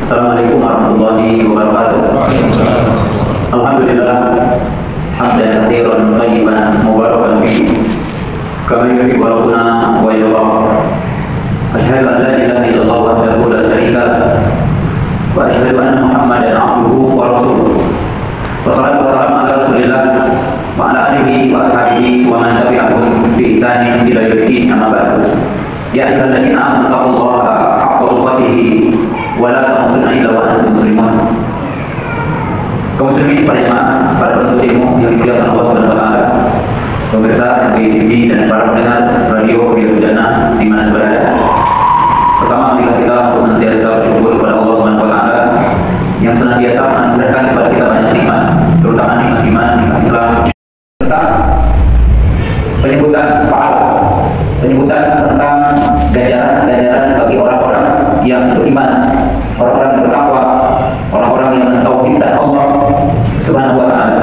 Assalamualaikum warahmatullahi wabarakatuh. Alhamdulillah, hamdan katsiran thayyiban mubarakan fihi kama yuhibbu rabbuna wa yarda. Asyhadu an la ilaha illallah wahdahu la syarika lah wa asyhadu anna Muhammadan abduhu wa rasuluh. Wassalatu wassalamu ala Rasulillah wa ala alihi wa ashabihi wa man tabi'ahum bi ihsanin ila yaumil amma ba'du. Ya ayyuhalladzina amanu taqullaha haqqa tuqatih wa la tamutunna illa wa antum muslimun. Kaum muslimin para jemaah, para penuntut ilmu yang dimuliakan Allah Subhanahu wa taala, pemirsa TV dan para pendengar radio Hudana di mana berada. Pertama, marilah kita senantiasa bersyukur kepada Allah Subhanahu wa taala yang senantiasa menganugerahkan kepada kita banyak nikmat, terutama nikmat iman, nikmat Islam, serta penyebutan pahala, penyebutan tentang ganjaran-ganjaran bagi orang-orang yang beriman, orang-orang yang bertakwa, orang-orang yang mentauhidkan Allah Subhanahu wa taala.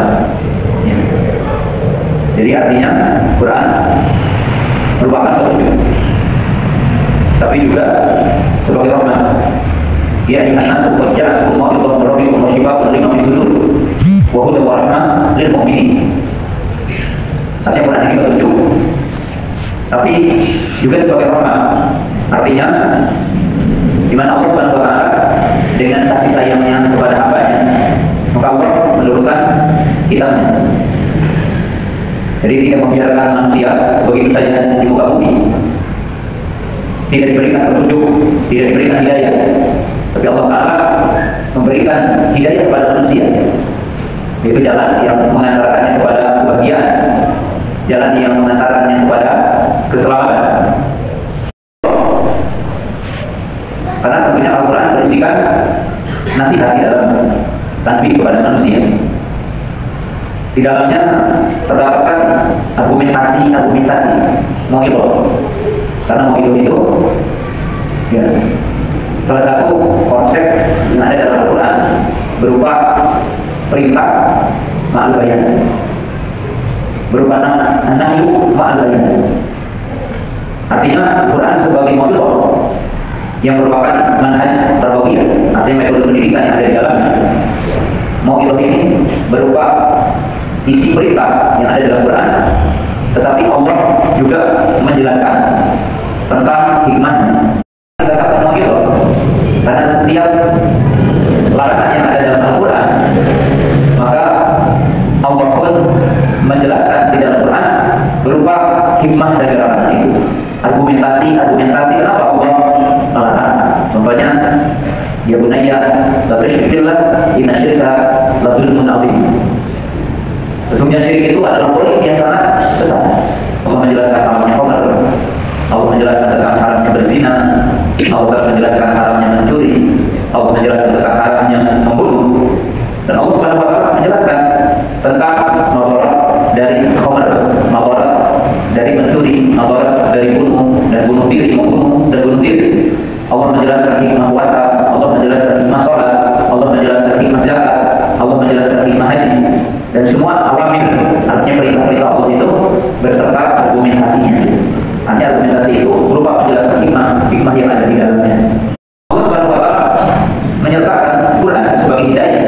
Jadi artinya Quran merupakan petunjuk, tapi juga sebagai rahmat. Ya ayyuhan nasu qad ja'akum mau'izatun min rabbikum wa shifaa'un lima fi sudur wa hudan wa rahmah lil mu'minin. Artinya Quran ini petunjuk, tapi juga sebagai rahmat. Artinya di mana Allah Subhanahu wa taala dengan kasih sayangnya kepada hamba-Nya, maka Allah menurunkan kitabnya. Jadi tidak membiarkan manusia begitu saja di muka bumi, tidak diberikan petunjuk, tidak diberikan hidayah, tapi Allah Ta'ala memberikan hidayah kepada manusia, yaitu jalan yang mengantarkannya kepada kebahagiaan, jalan yang mengantarkannya kepada keselamatan. Karena tentunya Al-Quran berisikan nasihat di dalam tanbih kepada manusia. Di dalamnya terdapatkan argumentasi mau'izah. Karena mau'izah itu ya, salah satu konsep yang ada dalam Al-Quran berupa perintah ma'al bayan, berupa nahyu ma'al bayan. Artinya Al-Quran sebagai mau'izah yang merupakan manhaj tarbawiyah, artinya metode pendidikan yang ada di dalamnya. Mau'izah ini berupa isi perintah yang ada dalam Quran, tetapi Allah juga menjelaskan tentang hikmahnya. Kita katakan mau'izah karena setiap larangan yang ada dalam Al-Quran, maka Allah pun menjelaskan di dalam Quran berupa hikmah dari larangan itu, argumentasi kenapa Allah melarang. Contohnya, ya bunayya la tusyrik billah inna syirka la dzulmun adzim. Sesungguhnya syirik itu adalah dosa yang sangat besar. Allah menjelaskan haramnya khamr, Allah menjelaskan tentang haramnya berzina, Allah menjelaskan haramnya mencuri, Allah menjelaskan tentang haramnya membunuh, dan Allah Subhanahu wa taala menjelaskan tentang madarat dari khamr, madarat dari mencuri, madarat dari bunuh dan bunuh diri, membunuh dan bunuh diri. Allah menjelaskan hikmah puasa, Allah menjelaskan hikmah sholat, Allah menjelaskan hikmah zakat, Allah menjelaskan hikmah haji, dan semua awamir, artinya perintah-perintah Allah itu berserta argumentasinya. Artinya argumentasi itu berupa penjelasan hikmah yang ada di dalamnya. Allah Subhanahu wa taala menyertakan Quran sebagai hidayah.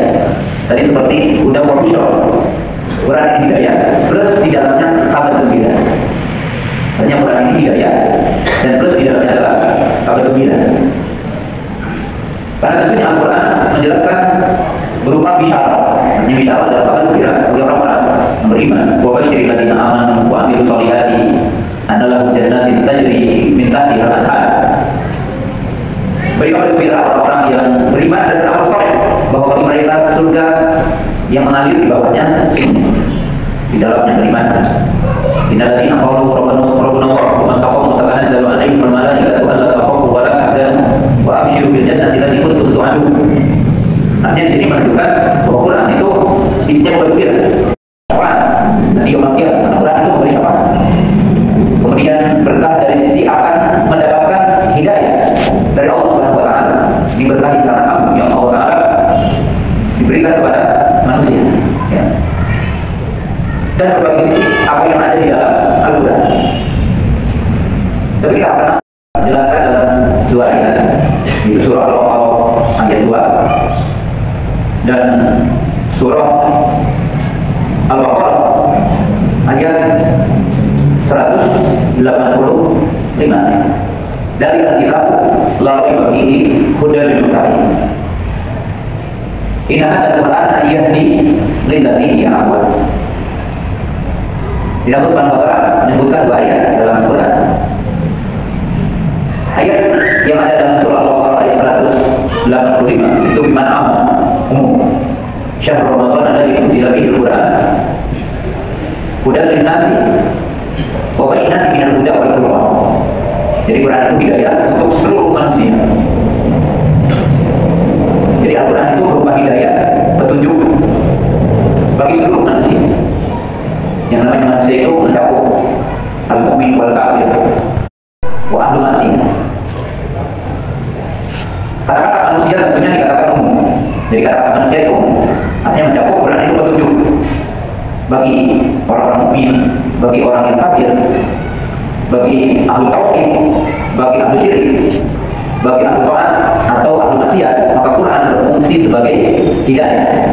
Tadi seperti hudan wa busyra. Quran ini hidayah plus di dalamnya kabar gembira. Artinya Quran ini hidayah dan plus di dalamnya adalah kabar gembira. Karena tentunya Al-Quran menjelaskan berupa bisyarah. Artinya bisyarah adalah kabar gembira bagi orang-orang yang beriman. Wa basyiril ladzina amanu wa amilus sholihati anna lahum jannatin tajri min tahtiha al-anhar. Beri kabar gembira orang-orang yang beriman dan beramal saleh bahwa bagi mereka surga yang mengalir di bawahnya sungai, di dalamnya beriman. Innal ladzina qalu rabbuna Allah wa mastaqamu tatanazzalu alaihim al-malaikatu alla takhafu wa la tahzanu wa abshiru bil jannati allati kuntum tu'adun. Artinya di sini menunjukkan bahwa Quran itu isinya berbeda. Nanti yaumul qiyamah Quran itu memberi syafaat. Kemudian berkah dari sisi akan mendapatkan hidayah dari Allah Subhanahu wa taala. Diberkahi sangat agung yang Allah taala diberikan kepada manusia. Ya. Dan berbagai sisi apa yang ada di dalam Al-Quran. Tapi kita akan menjelaskan dalam surah ayat di surah Al-Baqarah ayat 2 dan surah Al-Baqarah ayat 185. Dari kitab la raiba fihi hudan lil muttaqin. Inna hadzal Qur'ana yahdi lillati hiya aqwam. Tidak lupa Al-Baqarah menyebutkan dua ayat dalam Al-Quran. Ayat yang ada dalam surah Al-Baqarah ayat 185 itu bimana umum. Syahrul Ramadan alladzi unzila fihi al-Qur'an hudan lin-nasi wa bayyinatin minal huda wal furqan. Jadi Quran itu hidayah untuk seluruh manusia. Jadi Al-Quran itu berupa hidayah, petunjuk bagi seluruh manusia. Yang namanya manusia itu mencakup al-mu'min wal kafir wa ahlu maksiyah. Kata-kata manusia tentunya dikatakan umum. Jadi kata-kata manusia itu artinya mencakup. Quran itu petunjuk bagi orang-orang mukmin, bagi orang yang kafir, bagi ahlu tauhid, bagi ahlu syirik, bagi ahlu taat atau ahlu maksiat. Maka Quran berfungsi sebagai hidayah.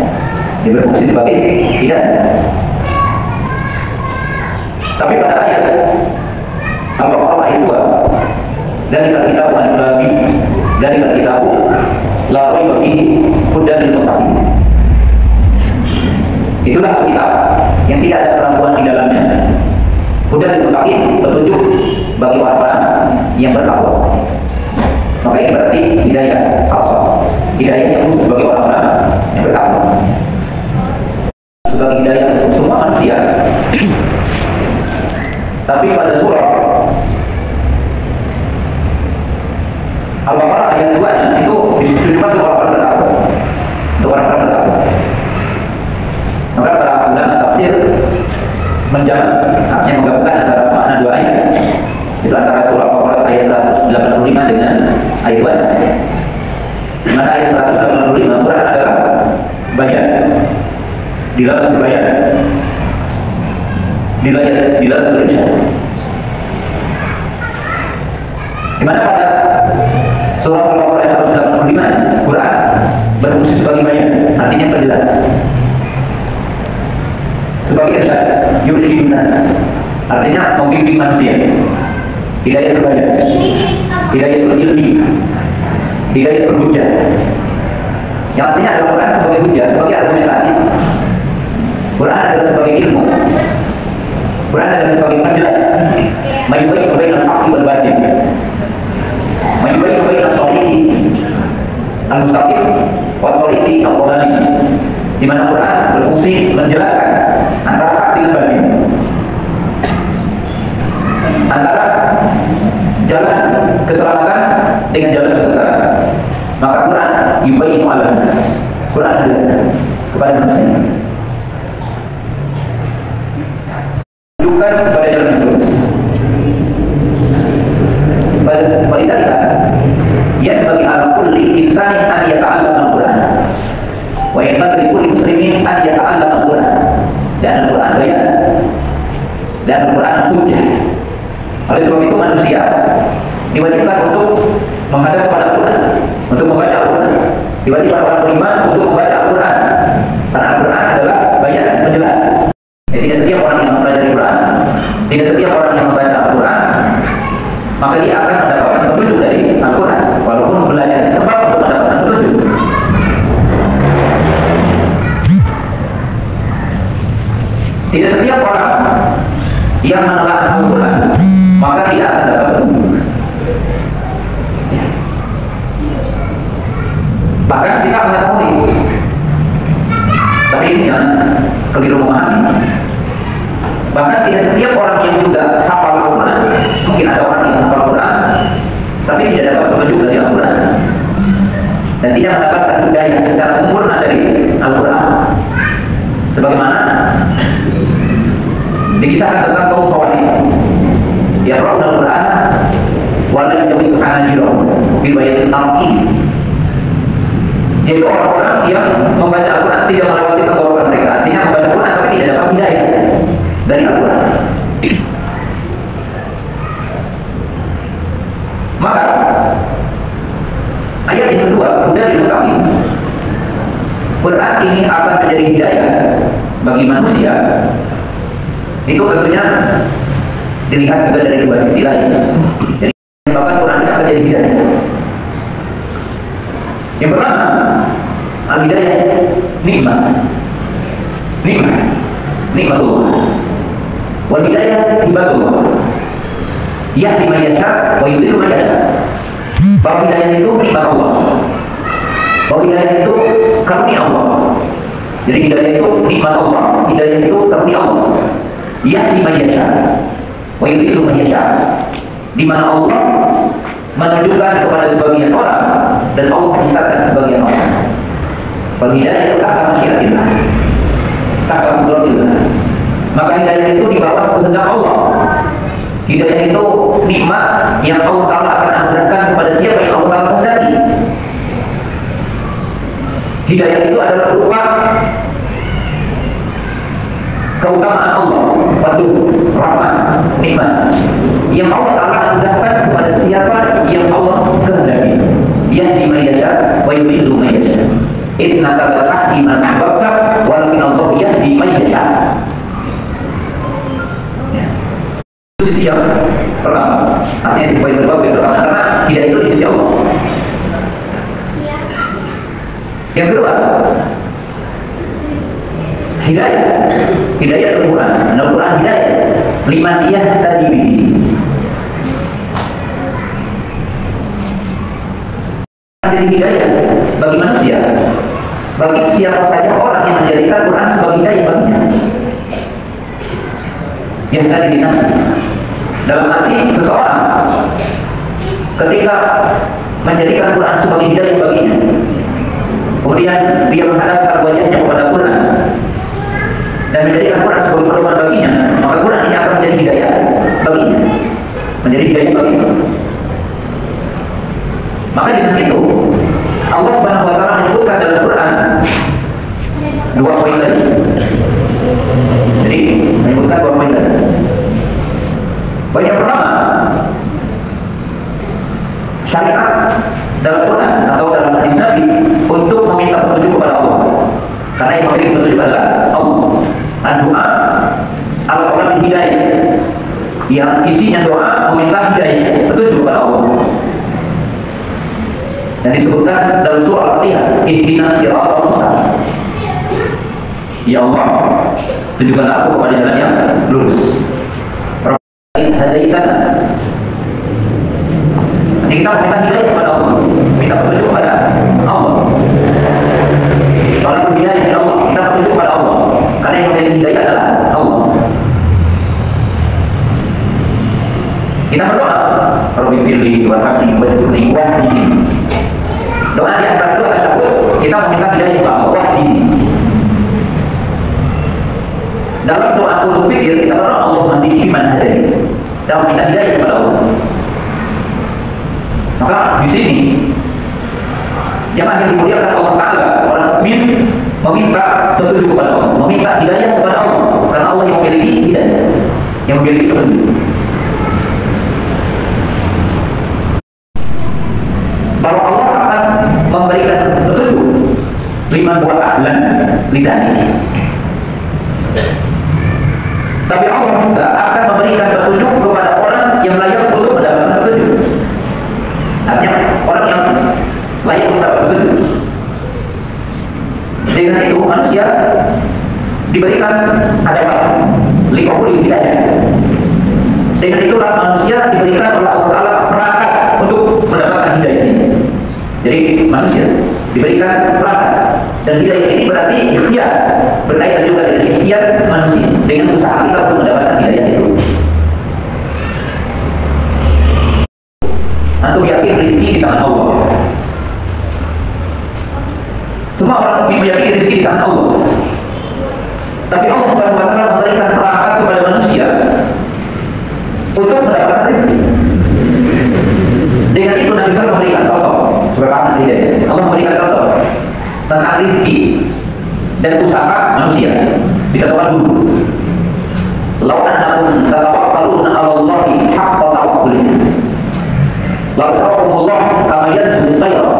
Dia berfungsi sebagai hidayah. Tapi pada ayat Al-Baqarah ayat 2, dari kitab Al-Nabi, dari kitab la raiba fihi hudan lil muttaqin. Itulah kitab yang tidak ada keraguan di dalamnya. Hudan lil muttaqin, petunjuk bagi orang-orang yang bertakwa. Maka ini berarti hidayah khasah, hidayah yang khusus bagi orang-orang yang bertakwa. Sebagai hidayah untuk semua manusia. Tapi pada surah Al-Baqarah ayat 2-nya itu ditujukan untuk orang-orang bertakwa. Untuk orang-orang bertakwa. Maka para ulama tafsir menjamak, artinya menggabungkan antara makna dua ayat. Itu antara surah Al-Baqarah ayat 185 dengan ayat 2-nya. Di mana ayat 185 Quran adalah bayan, dilakukan bayan, dilakukan tulisan. Di mana pada surah Al-Baqarah ayat 185 Quran berfungsi sebagai bayan, artinya penjelas, sebagai irsyad, yursyidun nas, artinya membimbing manusia. Hidayah berbayan, hidayah berilmi, hidayah berhujjah. Yang artinya adalah Quran sebagai hujjah, sebagai argumentasi. Quran adalah sebagai ilmu. Quran adalah sebagai penjelas, mayubayyin bainal haqqi wal batil, mayubayyin bainal tariqi al-mustaqim wal tariqi al-dhalal. Di mana Quran berfungsi menjelaskan antara hak dengan batil, antara jalan keselamatan dengan jalan kesesatan. Maka Quran yubayyinu al-nas, Quran menjelaskan kepada manusia, menunjukkan kepada jalan yang lurus. Walidhalika yanbaghi ala kulli insanin an yata'allama al-Quran wa yanbaghi li kulli muslimin an yata'allama al-Quran. Dan Al-Quran bayan, dan Al-Quran hujjah. Oleh sebab itu manusia diwajibkan untuk menghadap pada Al-Quran, untuk membaca Al-Quran. Diwajibkan orang beriman untuk membaca Al-Quran, karena Al-Quran adalah bayan, penjelas. Tidak setiap orang yang mempelajari Quran, tidak setiap orang yang membaca Al-Quran, maka dia akan mendapatkan petunjuk dari Al-Quran, walaupun belajarnya sebab untuk mendapatkan petunjuk. Tidak setiap orang yang menelaah Al-Quran, maka dia akan dapat petunjuk. Bahkan kita mengetahui, tapi ini jangan keliru memahami. Bahkan tidak setiap orang yang juga hafal Al-Quran. Mungkin ada orang yang hafal Al-Quran, tapi tidak dapat petunjuk dari Al-Quran, dan tidak mendapatkan hidayah secara sempurna dari Al-Quran. Sebagaimana dikisahkan tentang kaum Khawarij, yaqra'una Al-Quran wa la yujawizu hanajirahum bil bayatil tarqi. Yaitu orang-orang yang membaca Al-Quran tidak melewati tenggorokan mereka, artinya membaca Al-Quran tapi tidak dapat hidayah dari Al-Quran. Maka ayat yang kedua, sudah dilengkapi. Quran ini akan menjadi hidayah bagi manusia. Itu tentunya dilihat juga dari dua sisi lain. Jadi bahkan Quran ini akan jadi hidayah. Yang pertama, al-hidayah nikmat. Nikmatullah. Wal hidayah hibatullah. Yahdi man yasha wa yudhillu man yasha. Bahwa hidayah itu nikmat Allah. Bahwa hidayah itu karunia Allah. Jadi hidayah itu nikmat Allah. Hidayah itu karunia Allah. Yahdi man yasha wa yudhillu man yasha. Di mana Allah menunjukkan kepada sebagian orang dan Allah menyesatkan sebagian orang. Bahwa hidayah itu kata masyiatillah, kata kudratillah. Maka hidayah itu di bawah kehendak Allah. Hidayah itu nikmat yang Allah Ta'ala akan anugerahkan kepada siapa yang Allah Ta'ala kehendaki. Hidayah itu adalah berupa keutamaan Allah, fadl, rahmat, nikmat yang Allah Ta'ala anugerahkan kepada siapa yang Allah kehendaki. Yahdi man yasha wa yudhillu man yasha. Innaka la tahdi man ahbabta walakin Allah yahdi man yasha. Sisi yang pertama, artinya si poin pertama karena tidak itu di sisi Allah. Yang kedua, hidayah Al-Quran. Al-Quran hidayah liman yahtadi bihi. Jadi hidayah bagi manusia, bagi siapa saja orang yang menjadikan Quran sebagai hidayah baginya. Yang tadi dinasti dalam arti seseorang ketika menjadikan Quran sebagai hidayah baginya, kemudian dia menghadapkan wajahnya kepada Quran dan menjadikan Quran sebagai pedoman baginya, maka Quran ini akan menjadi hidayah baginya, menjadi hidayah baginya. Maka dengan itu Allah Subhanahu wa Ta'ala menyebutkan dalam Quran dua poin tadi. Jadi menyebutkan dua poin tadi. Poin yang pertama, syariat dalam Quran atau dalam hadis Nabi untuk meminta petunjuk kepada Allah. Karena yang memiliki petunjuk adalah Allah. Doa al-Quran hidayah, yang isinya doa meminta hidayah, petunjuk kepada Allah. Dan disebutkan dalam surah Al-Fatihah, ihdinas siratal mustaqim. Ya Allah, tunjukkanlah aku kepada jalan yang lurus. Rabbana hadaitana. Nanti kita minta hidayah kepada Allah, minta petunjuk kepada Allah. Kalau hidayah kepada Allah, kita petunjuk kepada Allah. Karena yang memiliki hidayah adalah Allah. Kita berdoa, Rabbi firli warhamni waj'alni wahdini. Doa di antara doa tersebut kita meminta hidayah kepada Allah wahdini. Dalam doa ulul fikir kita berdoa Allah mandiri biman hadani. Dan minta hidayah kepada Allah. Maka di sini jemaah yang dimuliakan Allah Ta'ala, orang mukmin meminta petunjuk kepada Allah, meminta hidayah kepada Allah, karena Allah yang memiliki hidayah, yang memiliki petunjuk. Bahwa Allah akan memberikan petunjuk liman buat ahlan lidani. Tapi Allah juga akan memberikan petunjuk kepada orang yang layak untuk mendapatkan petunjuk. Artinya orang yang layak untuk mendapat petunjuk. Dengan itu manusia diberikan hadapan liqaul hidayah. Dengan itulah manusia diberikan oleh Allah Ta'ala perangkat untuk mendapatkan hidayah ini. Jadi manusia diberikan perangkat, dan hidayah ini berarti ikhtiar, berkaitan juga dengan ikhtiar manusia dengan usaha kita untuk mendapatkan hidayah itu. Antum yakin rezeki di tangan Allah. Semua orang meyakini rezeki di tangan Allah. Tapi Allah Subhanahu wa Ta'ala memberikan perangkat kepada manusia untuk mendapatkan rezeki. Dengan itu Nabi SAW memberikan contoh berkata hidayah. Allah memberikan contoh tentang rezeki dan usaha manusia. Dikatakan dulu, "Lau annakum tatawakkaluna 'ala Allahi haqqa tawakkulihi, la tawakkalullah kama yarzuqu tayra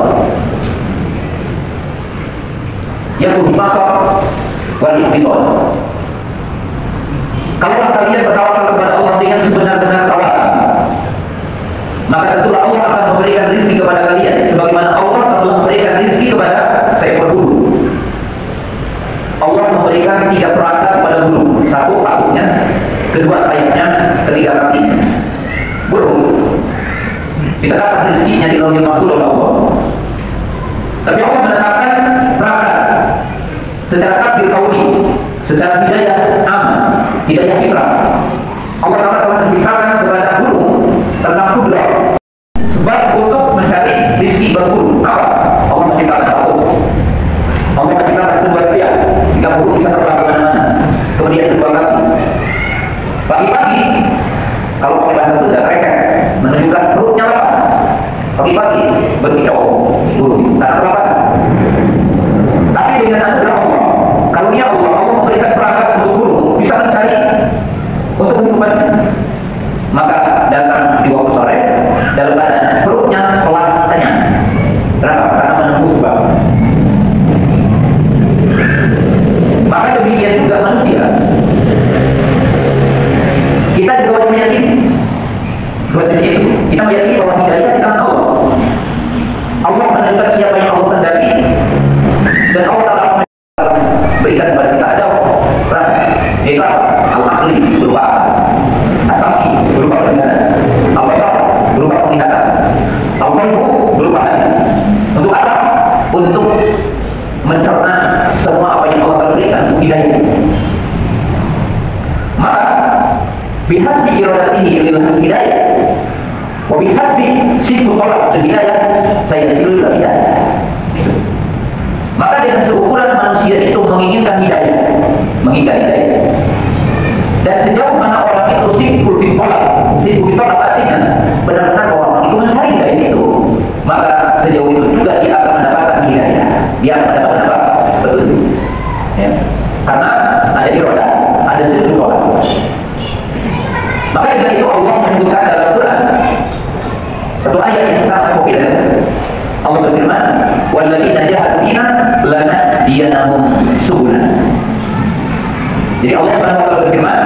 ditetapkan rezekinya di Lauhul Mahfuz oleh Allah. Tapi Allah menetapkan perangkat secara takdir kauni, secara hidayah aman, hidayah fitrah. Allah Ta'ala telah menciptakan kepada burung tentang kudrah sebab untuk mencari rezeki berburu. Apa? Allah menciptakan tahu. Allah menciptakan tumbuhan liar sehingga burung bisa terbang kemana-mana. Kemudian terbang lagi. Pagi-pagi, kalau pakai bahasa Sunda, reket menunjukkan perutnya lapar. Pagi-pagi berkicau burung tak lapar. Tapi dengan anugerah Allah, karunia Allah, Allah memberikan perangkat untuk burung bisa mencari untuk kehidupannya. Maka datang di waktu sore dalam keadaan perutnya telah kenyang. Kenapa? Karena menempuh sebab. Maka demikian juga manusia. Kita juga wajib meyakini dua sisi itu. Kita meyakini bahwa hidayah di tangan Allah. Allah menentukan siapa yang Allah kehendaki, dan Allah telah berikan kepada kita ada yaitu al-aqli berupa asami berupa pendengaran, al-basar berupa penglihatan, al-qalbu berupa hati. Untuk apa? Untuk mencerna semua apa yang Allah telah berikan untuk hidayah. Maka bihasbi iradatihi lil hidayah wa bihasbi sifu talab hidayah saya silul hidayah. Maka dengan seukuran manusia itu menginginkan hidayah, dan sejauh mana orang itu sibuk ditolak artinya benar-benar orang itu mencari hidayah itu, maka sejauh itu juga dia akan mendapatkan hidayah, dia akan mendapatkan apa? Petunjuk. Ya. Karena ada iroda, ada sibuk tolak. Maka dengan itu Allah menunjukkan dalam Quran satu ayat yang sangat populer. Allah berfirman, "Walladzina jahadu fina lanahdiyanahum subulana." Jadi Allah Subhanahu wa taala berfirman,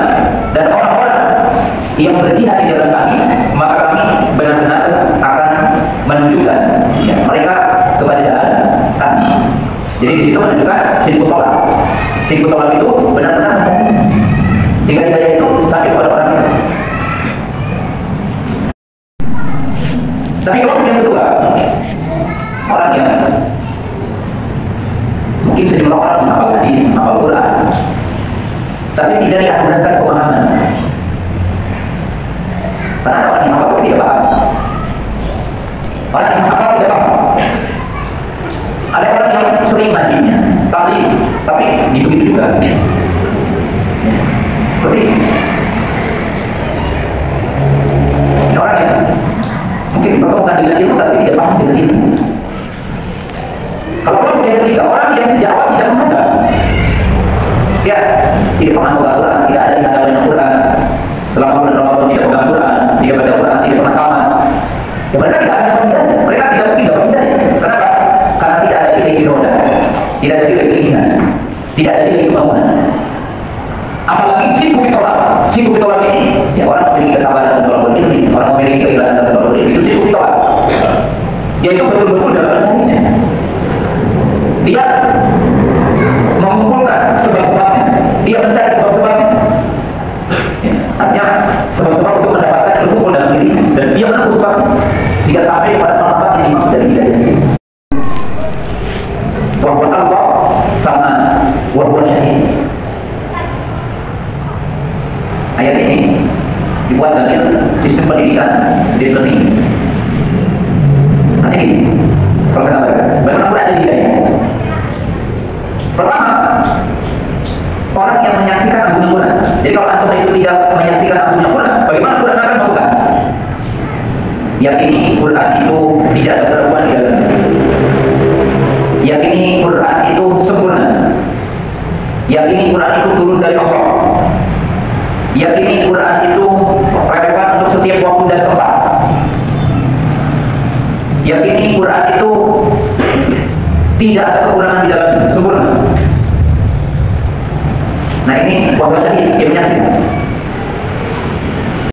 dan orang-orang yang berjihad di jalan kami, maka kami benar-benar akan menunjukkan ya, mereka kepada jalan kami. Jadi di situ menunjukkan sifat tolak. Sifat tolak itu benar-benar mencari. Sehingga hidayah itu sampai kepada orang itu. Tapi kalau yang kedua, orang yang mungkin sejumlah orang menghafal hadis, menghafal Quran, tapi tidak dianugerahkan pemahaman. Karena orang yang menghafal tidak paham. Orang yang menghafal tidak paham. Ada orang yang sering ngajinya, tapi begitu juga. Seperti ini orang yang mungkin bertemukan dengan ilmu tapi tidak paham dengan ilmu. Kalau orang yang ketiga, orang yang sejak awal tidak menghadap, dia tidak pernah membaca Quran, tidak ada di hadapan Quran, selama bulan Ramadan tidak pegang Quran, tidak baca Quran, tidak pernah tamat. Ya, mereka tidak ada hidayah, mereka tidak mungkin dapat hidayah. Kenapa? Karena tidak ada nilai roda, tidak ada nilai keinginan, tidak ada nilai kemauan. Apalagi sibuk ditolak ini, ya orang memiliki kesabaran dalam berilmu, orang memiliki keikhlasan dalam berilmu, itu sibuk ditolak. Dia itu betul-betul dalam mencarinya. Dia mengumpulkan sebab-sebabnya, dia mencari sebab-sebabnya. Ya, artinya sebab-sebab untuk mendapatkan terkumpul dalam diri, dan dia menempuh sebabnya sehingga sampai pada tempat yang dimaksud dari hidayah. Bahwa Allah sama wahwa syahid. Ayat ini dibuat dari sistem pendidikan deep learning. Nanti ini, kalau kita bagaimana pula ada hidayah. Pertama, orang yang menyaksikan agungan Quran. Jadi kalau antum itu tidak menyaksikan agungan Quran, bagaimana Quran akan membekas? Yakini Quran itu tidak ada keraguan di dalamnya. Yakini Quran itu sempurna. Yakini Quran itu turun dari Allah. Yakini Quran itu relevan untuk setiap waktu dan tempat. Yakini Quran itu tidak ada kekurangan di dalamnya, sempurna. Nah ini wahwa tadi dia menyaksikan.